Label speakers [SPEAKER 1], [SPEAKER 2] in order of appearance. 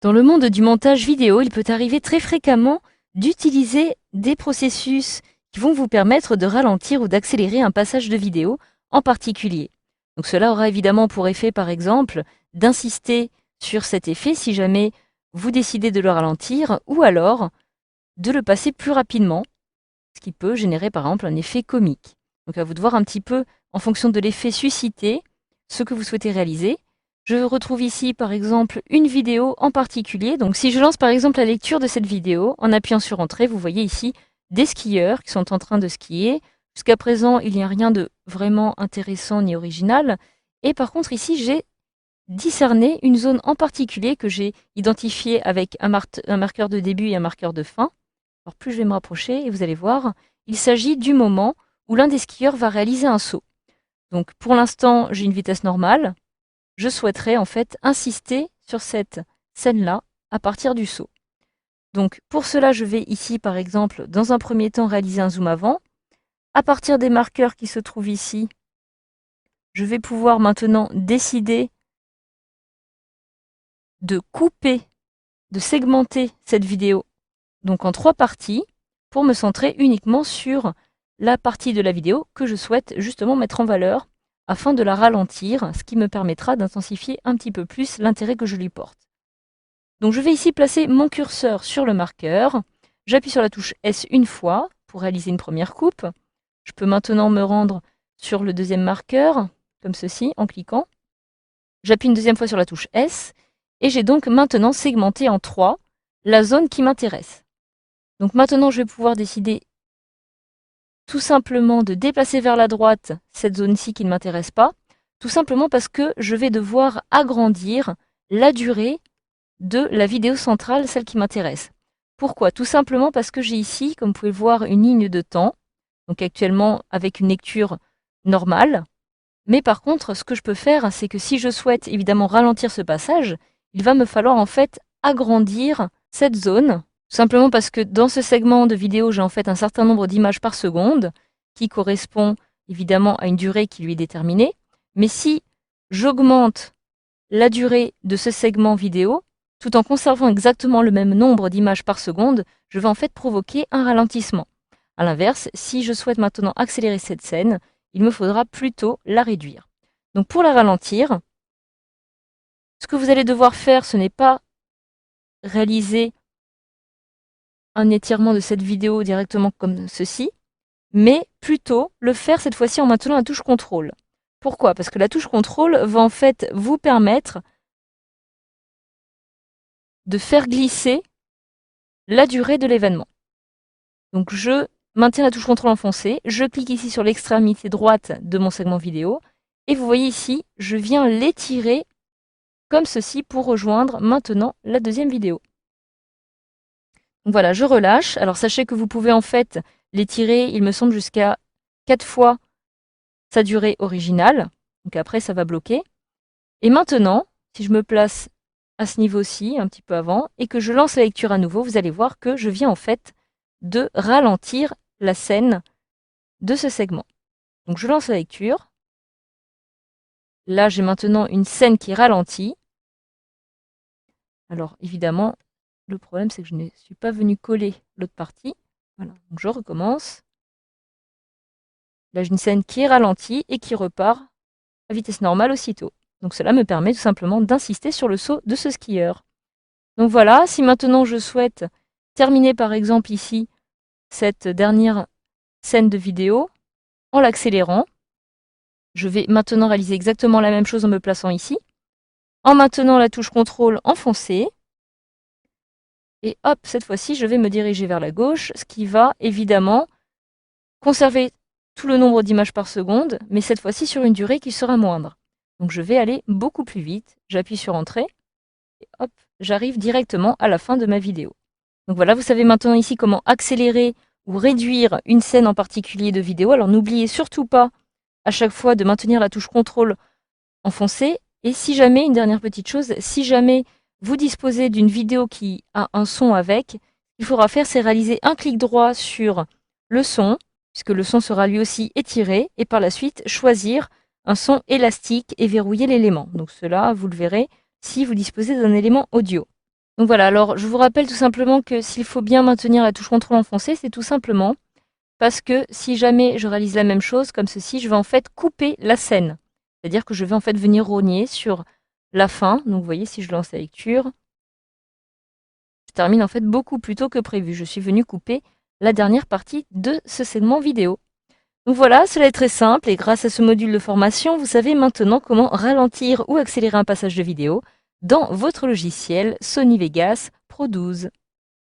[SPEAKER 1] Dans le monde du montage vidéo, il peut arriver très fréquemment d'utiliser des processus qui vont vous permettre de ralentir ou d'accélérer un passage de vidéo en particulier. Donc cela aura évidemment pour effet, par exemple, d'insister sur cet effet si jamais vous décidez de le ralentir ou alors de le passer plus rapidement, ce qui peut générer par exemple un effet comique. Donc à vous de voir un petit peu en fonction de l'effet suscité, ce que vous souhaitez réaliser. Je retrouve ici par exemple une vidéo en particulier. Donc si je lance par exemple la lecture de cette vidéo, en appuyant sur Entrée, vous voyez ici des skieurs qui sont en train de skier. Jusqu'à présent, il n'y a rien de vraiment intéressant ni original. Et par contre ici, j'ai discerné une zone en particulier que j'ai identifiée avec un marqueur de début et un marqueur de fin. Alors plus je vais me rapprocher, et vous allez voir, il s'agit du moment où l'un des skieurs va réaliser un saut. Donc pour l'instant, j'ai une vitesse normale. Je souhaiterais en fait insister sur cette scène-là à partir du saut. Donc pour cela, je vais ici par exemple, dans un premier temps, réaliser un zoom avant. À partir des marqueurs qui se trouvent ici, je vais pouvoir maintenant décider de couper, de segmenter cette vidéo donc en 3 parties pour me centrer uniquement sur la partie de la vidéo que je souhaite justement mettre en valeur afin de la ralentir, ce qui me permettra d'intensifier un petit peu plus l'intérêt que je lui porte. Donc je vais ici placer mon curseur sur le marqueur, j'appuie sur la touche S une fois pour réaliser une première coupe. Je peux maintenant me rendre sur le deuxième marqueur, comme ceci, en cliquant. J'appuie une deuxième fois sur la touche S, et j'ai donc maintenant segmenté en 3 la zone qui m'intéresse. Donc maintenant, je vais pouvoir décider tout simplement de déplacer vers la droite cette zone-ci qui ne m'intéresse pas, tout simplement parce que je vais devoir agrandir la durée de la vidéo centrale, celle qui m'intéresse. Pourquoi? Tout simplement parce que j'ai ici, comme vous pouvez le voir, une ligne de temps, donc actuellement avec une lecture normale. Mais par contre, ce que je peux faire, c'est que si je souhaite évidemment ralentir ce passage, il va me falloir en fait agrandir cette zone, simplement parce que dans ce segment de vidéo, j'ai en fait un certain nombre d'images par seconde, qui correspond évidemment à une durée qui lui est déterminée. Mais si j'augmente la durée de ce segment vidéo, tout en conservant exactement le même nombre d'images par seconde, je vais en fait provoquer un ralentissement. A l'inverse, si je souhaite maintenant accélérer cette scène, il me faudra plutôt la réduire. Donc pour la ralentir, ce que vous allez devoir faire, ce n'est pas réaliser un étirement de cette vidéo directement comme ceci, mais plutôt le faire cette fois-ci en maintenant la touche contrôle. Pourquoi? Parce que la touche contrôle va en fait vous permettre de faire glisser la durée de l'événement. Donc je maintiens la touche contrôle enfoncée, je clique ici sur l'extrémité droite de mon segment vidéo, et vous voyez ici, je viens l'étirer comme ceci pour rejoindre maintenant la deuxième vidéo. Donc voilà, je relâche. Alors sachez que vous pouvez en fait l'étirer, il me semble, jusqu'à 4 fois sa durée originale. Donc après, ça va bloquer. Et maintenant, si je me place à ce niveau-ci, un petit peu avant, et que je lance la lecture à nouveau, vous allez voir que je viens en fait de ralentir la scène de ce segment. Donc je lance la lecture. Là, j'ai maintenant une scène qui ralentit. Alors évidemment, le problème c'est que je ne suis pas venu coller l'autre partie. Voilà, donc je recommence. Là, j'ai une scène qui est ralentie et qui repart à vitesse normale aussitôt. Donc cela me permet tout simplement d'insister sur le saut de ce skieur. Donc voilà, si maintenant je souhaite terminer par exemple ici cette dernière scène de vidéo en l'accélérant, je vais maintenant réaliser exactement la même chose en me plaçant ici, en maintenant la touche contrôle enfoncée, et hop, cette fois-ci, je vais me diriger vers la gauche, ce qui va évidemment conserver tout le nombre d'images par seconde, mais cette fois-ci sur une durée qui sera moindre. Donc je vais aller beaucoup plus vite, j'appuie sur Entrée, et hop, j'arrive directement à la fin de ma vidéo. Donc voilà, vous savez maintenant ici comment accélérer ou réduire une scène en particulier de vidéo. Alors n'oubliez surtout pas à chaque fois de maintenir la touche contrôle enfoncée. Et si jamais, une dernière petite chose, si jamais vous disposez d'une vidéo qui a un son avec, il faudra faire, c'est réaliser un clic droit sur le son, puisque le son sera lui aussi étiré, et par la suite choisir un son élastique et verrouiller l'élément. Donc cela, vous le verrez si vous disposez d'un élément audio. Donc voilà, alors je vous rappelle tout simplement que s'il faut bien maintenir la touche contrôle enfoncée, c'est tout simplement parce que si jamais je réalise la même chose comme ceci, je vais en fait couper la scène. C'est-à-dire que je vais en fait venir rogner sur la fin. Donc vous voyez, si je lance la lecture, je termine en fait beaucoup plus tôt que prévu. Je suis venue couper la dernière partie de ce segment vidéo. Donc voilà, cela est très simple et grâce à ce module de formation, vous savez maintenant comment ralentir ou accélérer un passage de vidéo dans votre logiciel Sony Vegas Pro 12.